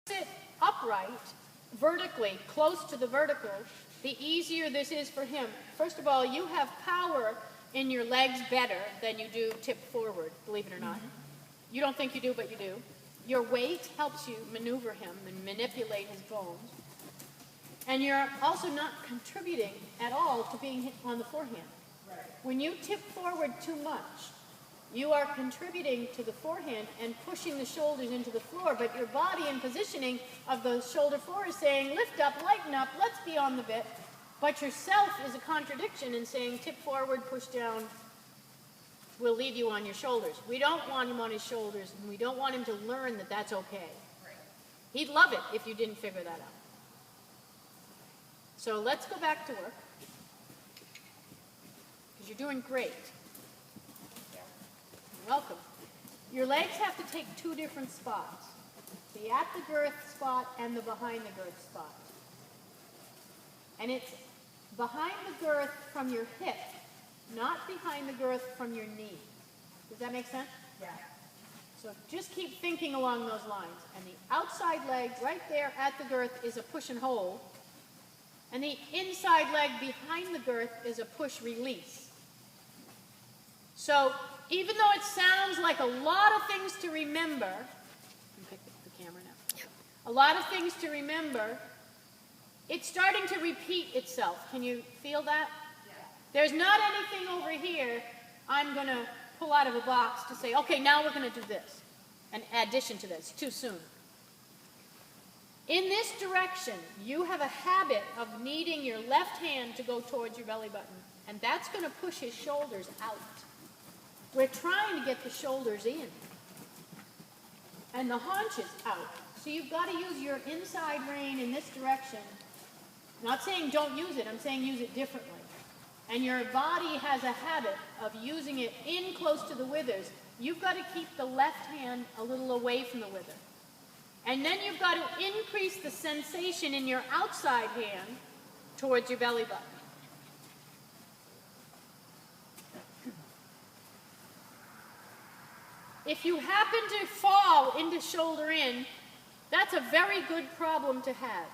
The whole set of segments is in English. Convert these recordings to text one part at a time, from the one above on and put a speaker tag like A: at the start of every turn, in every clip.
A: sit upright, vertically, close to the vertical, the easier this is for him. First of all, you have power in your legs better than you do tip forward, believe it or not. You don't think you do, but you do. Your weight helps you maneuver him and manipulate his bones. And you're also not contributing at all to being hit on the forehand. Right. When you tip forward too much, you are contributing to the forehand and pushing the shoulders into the floor, but your body and positioning of the shoulder floor is saying, lift up, lighten up, let's be on the bit. But yourself is a contradiction in saying, tip forward, push down, we'll leave you on your shoulders. We don't want him on his shoulders, and we don't want him to learn that that's okay. Right. He'd love it if you didn't figure that out. So let's go back to work, because you're doing great. You're welcome. Your legs have to take two different spots, the at the girth spot and the behind the girth spot. And it's behind the girth from your hip, not behind the girth from your knee. Does that make sense? Yeah. So just keep thinking along those lines. And the outside leg right there at the girth is a push and hold. And the inside leg behind the girth is a push-release. So even though it sounds like a lot of things to remember, you can pick the camera now. A lot of things to remember, it's starting to repeat itself. Can you feel that? Yeah. There's not anything over here I'm going to pull out of a box to say, okay, now we're going to do this, an addition to this. Too soon. In this direction, you have a habit of needing your left hand to go towards your belly button, and that's going to push his shoulders out. We're trying to get the shoulders in and the haunches out. So you've got to use your inside rein in this direction. I'm not saying don't use it, I'm saying use it differently. And your body has a habit of using it in close to the withers. You've got to keep the left hand a little away from the wither. And then you've got to increase the sensation in your outside hand towards your belly button. If you happen to fall into shoulder in, that's a very good problem to have,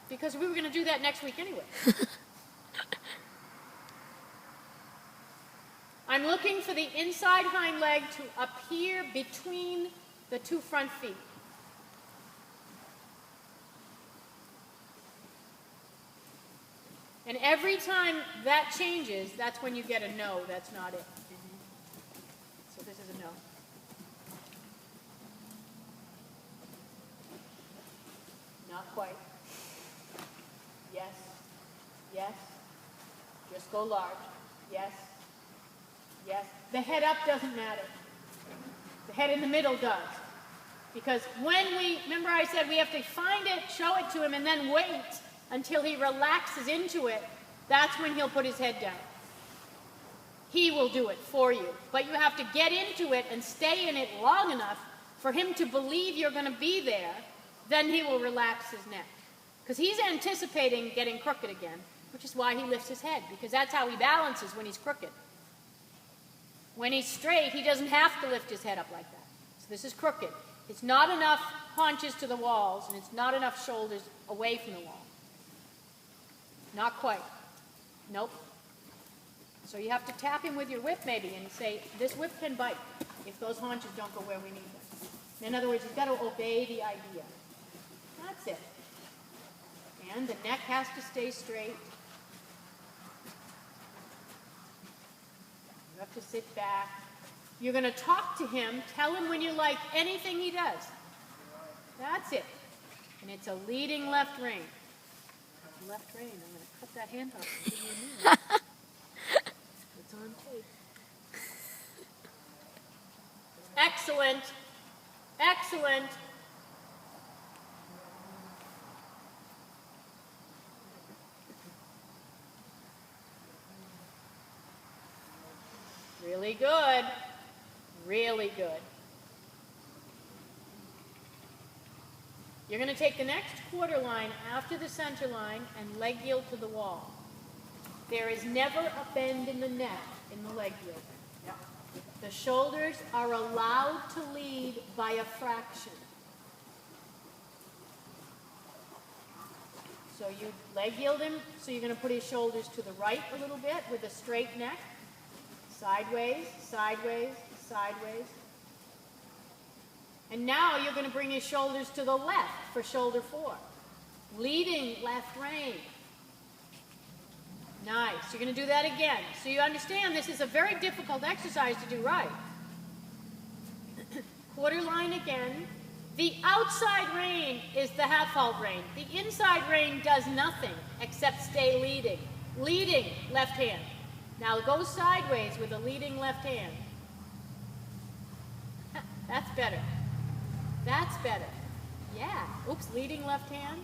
A: because we were going to do that next week anyway. I'm looking for the inside hind leg to appear between the two front feet. And every time that changes, that's when you get a no, that's not it. So this is a no. Not quite. Yes. Yes. Just go large. Yes. Yes. The head up doesn't matter. The head in the middle does. Because when we, remember I said we have to find it, show it to him, and then wait until he relaxes into it. That's when he'll put his head down. He will do it for you. But you have to get into it and stay in it long enough for him to believe you're going to be there. Then he will relax his neck. Because he's anticipating getting crooked again, which is why he lifts his head, because that's how he balances when he's crooked. When he's straight, he doesn't have to lift his head up like that. So this is crooked. It's not enough haunches to the walls, and it's not enough shoulders away from the wall. Not quite. Nope. So you have to tap him with your whip maybe and say, this whip can bite if those haunches don't go where we need them. In other words, he's got to obey the idea. That's it. And the neck has to stay straight. You have to sit back. You're going to talk to him, tell him when you like anything he does. That's it. And it's a leading left rein. Left rein. I'm going to cut that hand off and give you a new one. It's on tape. Excellent. Excellent. Really good. Really good. You're going to take the next quarter line after the center line and leg yield to the wall. There is never a bend in the neck in the leg yield. Yeah. The shoulders are allowed to lead by a fraction. So you leg yield him, so you're going to put his shoulders to the right a little bit with a straight neck. Sideways, sideways, sideways. And now you're going to bring his shoulders to the left for shoulder 4. Leading left rein. Nice. You're going to do that again. So you understand this is a very difficult exercise to do right. Quarter line again. The outside rein is the half halt rein. The inside rein does nothing except stay leading. Leading left hand. Now go sideways with a leading left hand. That's better. That's better. Yeah. Oops, leading left hand.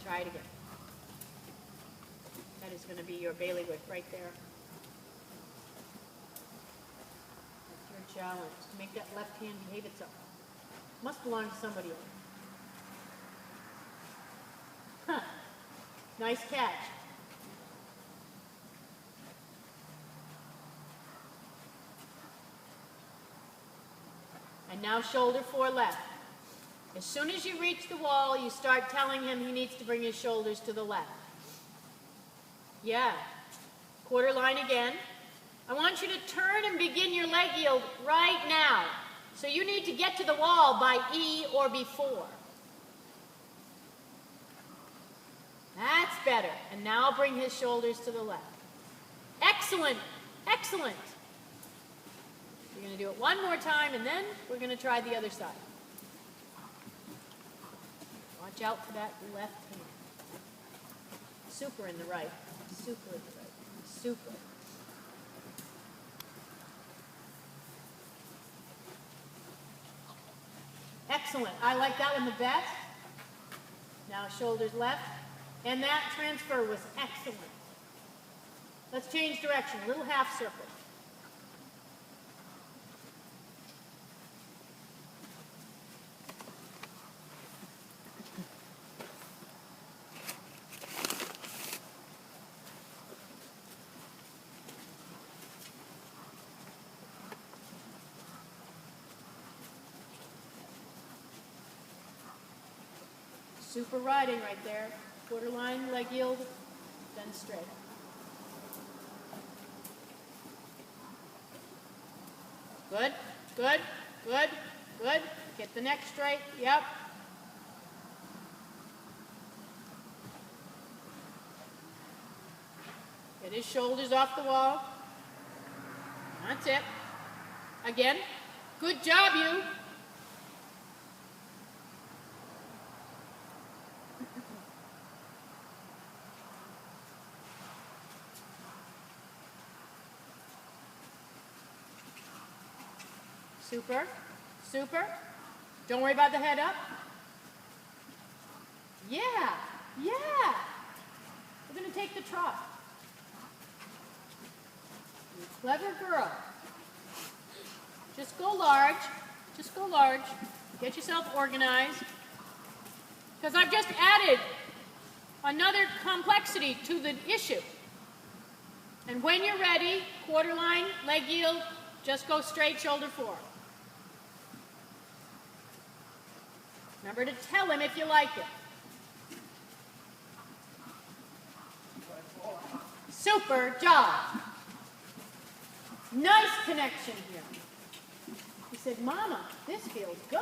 A: Try it again. That is going to be your bailiwick right there. That's your challenge, to make that left hand behave itself. Must belong to somebody else. Huh. Nice catch. And now shoulder 4 left. As soon as you reach the wall, you start telling him he needs to bring his shoulders to the left. Yeah. Quarter line again. I want you to turn and begin your leg yield right now. So you need to get to the wall by E or before. That's better. And now bring his shoulders to the left. Excellent. Excellent. We're going to do it one more time, and then we're going to try the other side. Watch out for that left hand. Super in the right. Super in the right. Super. Excellent. I like that one the best. Now shoulders left. And that transfer was excellent. Let's change direction. A little half circle. Super riding right there. Quarter line, leg yield, then straight. Good, good, good, good. Get the neck straight, yep. Get his shoulders off the wall. That's it. Again. Good job, you. Super, super. Don't worry about the head up. Yeah, yeah. We're going to take the trot. You clever girl. Just go large. Just go large. Get yourself organized. Because I've just added another complexity to the issue. And when you're ready, quarter line, leg yield, just go straight, shoulder 4. Remember to tell him if you like it. Super job. Nice connection here. He said, Mama, this feels good.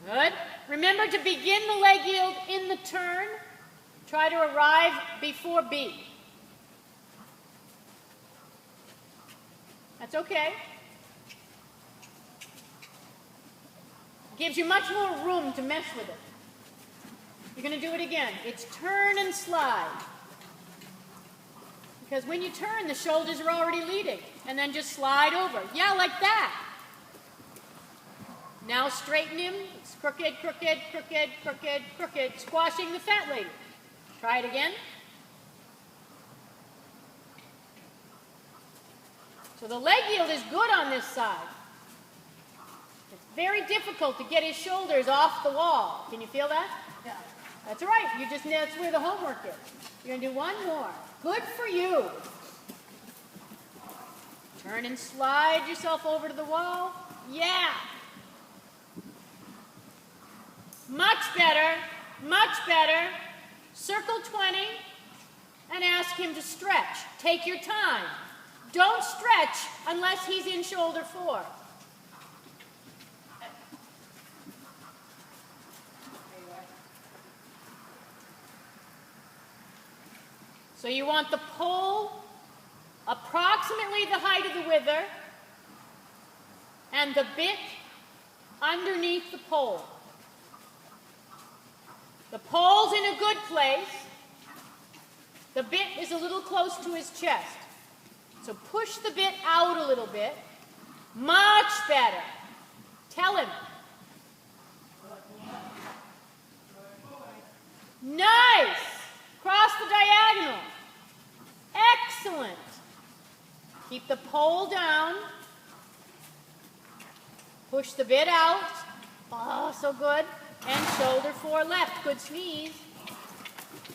A: Good. Remember to begin the leg yield in the turn. Try to arrive before B. That's okay. Gives you much more room to mess with it. You're going to do it again. It's turn and slide. Because when you turn, the shoulders are already leading. And then just slide over. Yeah, like that. Now straighten him. It's crooked, crooked, crooked, crooked, crooked. Squashing the fat lady. Try it again. So the leg yield is good on this side. It's very difficult to get his shoulders off the wall. Can you feel that? Yeah. That's all right. That's where the homework is. You're going to do one more. Good for you. Turn and slide yourself over to the wall. Yeah. Much better, much better. Circle 20 and ask him to stretch. Take your time. Don't stretch unless he's in shoulder 4. So you want the pole approximately the height of the wither and the bit underneath the pole. The pole's in a good place. The bit is a little close to his chest. So push the bit out a little bit. Much better. Tell him. Nice. Cross the diagonal. Excellent. Keep the pole down. Push the bit out. Oh, so good. And shoulder 4 left. Good sneeze.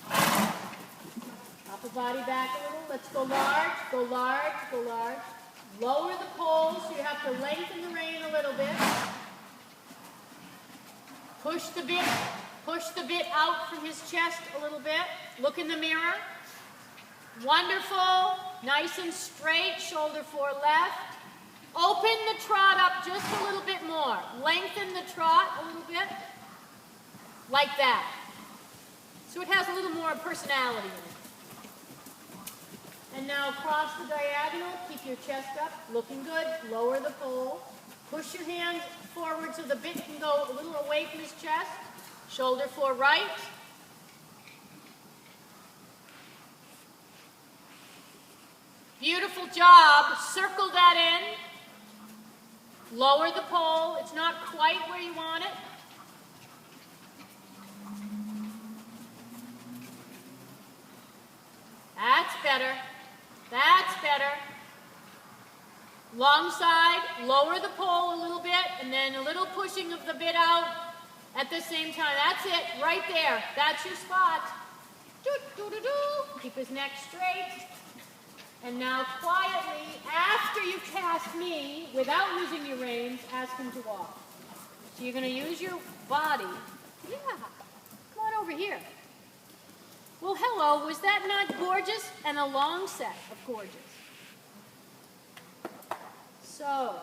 A: Drop the body back a little. Let's go large, go large, go large. Lower the pole so you have to lengthen the rein a little bit. Push the bit out from his chest a little bit. Look in the mirror. Wonderful. Nice and straight. Shoulder 4 left. Open the trot up just a little bit more. Lengthen the trot a little bit. Like that. So it has a little more personality in it. And now cross the diagonal. Keep your chest up. Looking good. Lower the pole. Push your hands forward so the bit can go a little away from his chest. Shoulder 4 right. Beautiful job. Circle that in. Lower the pole. It's not quite where you want it. That's better. That's better. Long side, lower the pole a little bit, and then a little pushing of the bit out at the same time. That's it, right there. That's your spot. Keep his neck straight. And now quietly, after you cast me, without losing your reins, ask him to walk. So you're going to use your body. Yeah, come on over here. Well, hello, was that not gorgeous? And a long set of gorgeous. So,